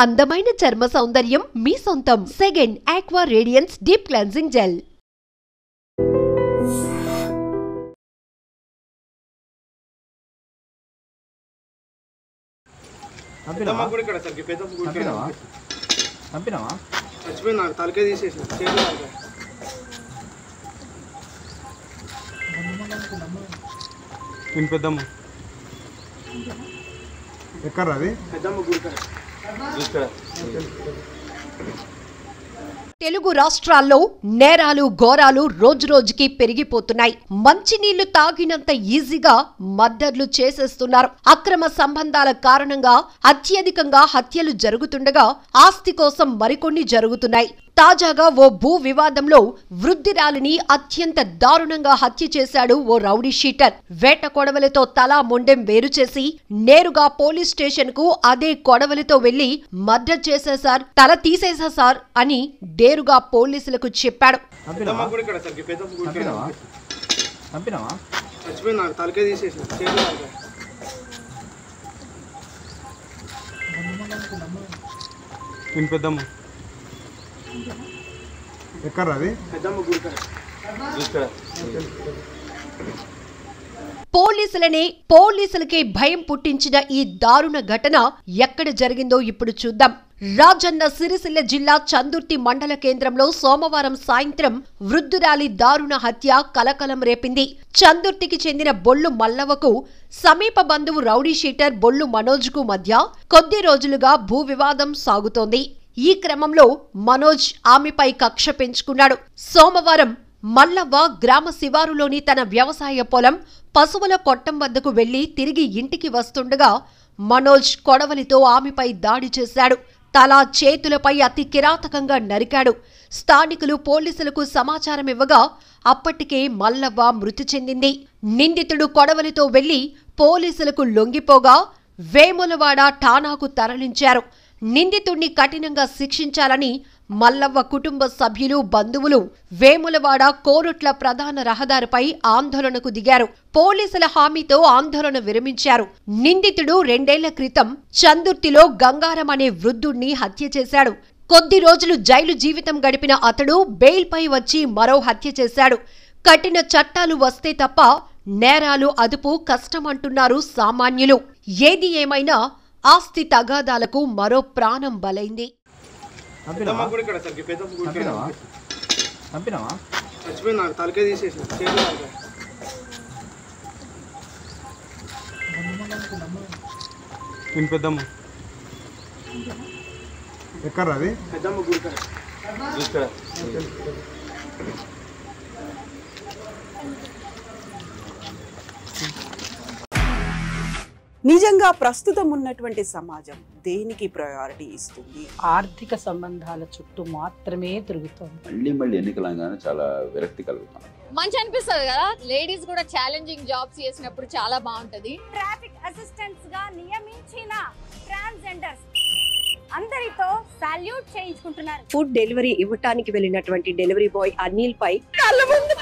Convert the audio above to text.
అందమైన చర్మ సౌందర్యం మీ సొంతం. Second aqua radiance deep cleansing gel. Telugu రాష్ట్రాల్లో నేరాలు ఘోరాలు రోజురోజుకి పెరిగిపోతున్నాయి. మంచినీళ్లు తాగినంత ఈజీగా మర్డర్లు చేసేస్తున్నారు. అక్రమ సంబంధాల కారణంగా అత్యధికంగా హత్యలు జరుగుతుండగా ఆస్తి కోసం మరికొన్ని జరుగుతున్నాయి. తాజాగా ఓ భూ వివాదంలో వృద్ధిరాలిని అత్యంత దారుణంగా హత్య చేశాడు ఓ రౌడీ షీటర్. వేట కొడవలితో తల మొండెం వేరు చేసి నేరుగా పోలీస్ స్టేషన్ కు అదే కొడవలితో వెళ్లి మర్డర్ చేసేశారు, తల తీసేసా సార్ అని డేరుగా పోలీసులకు చెప్పాడు. పోలీసులకే భయం పుట్టించిన ఈ దారుణ ఘటన ఎక్కడ జరిగిందో ఇప్పుడు చూద్దాం. రాజన్న సిరిసిల్ల జిల్లా చందుర్తి మండల కేంద్రంలో సోమవారం సాయంత్రం వృద్ధురాలి దారుణ హత్య కలకలం రేపింది. చందుర్తికి చెందిన బొల్లు మల్లవకు సమీప బంధువు రౌడీ షీటర్ బొల్లు మనోజ్ కు మధ్య కొద్ది రోజులుగా భూ వివాదం సాగుతోంది. ఈ క్రమంలో మనోజ్ ఆమెపై కక్ష పెంచుకున్నాడు. సోమవారం మల్లవ్వ గ్రామ శివారులోని తన వ్యవసాయ పొలం పశువుల కొట్టం వద్దకు వెళ్లి తిరిగి ఇంటికి వస్తుండగా మనోజ్ కొడవలితో ఆమెపై దాడి చేశాడు. తల చేతులపై అతి కిరాతకంగా నరికాడు. స్థానికులు పోలీసులకు సమాచారం ఇవ్వగా అప్పటికే మల్లవ్వ మృతి చెందింది. నిందితుడు కొడవలితో వెళ్లి పోలీసులకు లొంగిపోగా వేములవాడ ఠాణాకు తరలించారు. నిందితుడిని కఠినంగా శిక్షించాలని మల్లవ్వ కుటుంబ సభ్యులు, బంధువులు వేములవాడ కోరుట్ల ప్రధాన రహదారిపై ఆందోళనకు దిగారు. పోలీసుల హామీతో ఆందోళన విరమించారు. నిందితుడు 2 ఏళ్ల క్రితం చందుర్తిలో గంగారం అనే వృద్ధుణ్ణి హత్య చేశాడు. కొద్ది రోజులు జైలు జీవితం గడిపిన అతడు బెయిల్పై వచ్చి మరో హత్య చేశాడు. కఠిన చట్టాలు వస్తే తప్ప నేరాలు అదుపు కష్టమంటున్నారు సామాన్యులు. ఏది ఏమైనా ఆస్తి తగాదాలకు మరో ప్రాణం బలైంది. నిజంగా ప్రస్తుతం ఉన్నటువంటి సమాజం దేనికి ప్రయారిటీ ఇస్తుంది? ఆర్థిక సంబంధాల చుట్టూ మాత్రమే తిరుగుతుంది. మళ్ళీ ఎన్నికలంగానే చాలా విరక్తి కలుగుతాం. మంచి అనిపిస్తుంది కదా, లేడీస్ కూడా ఛాలెంజింగ్ జాబ్స్ చేసినప్పుడు చాలా బాగుంటది. ట్రాఫిక్ అసిస్టెంట్స్ గా నియమించిన ట్రాన్స్జెండర్స్ అందరితో సాల్యూట్ చేయించుకుంటున్నారు. ఫుడ్ డెలివరీ ఇవ్వటానికి వెళ్ళినటువంటి డెలివరీ బాయ్ అనిల్ పై కళ్ళ ముందు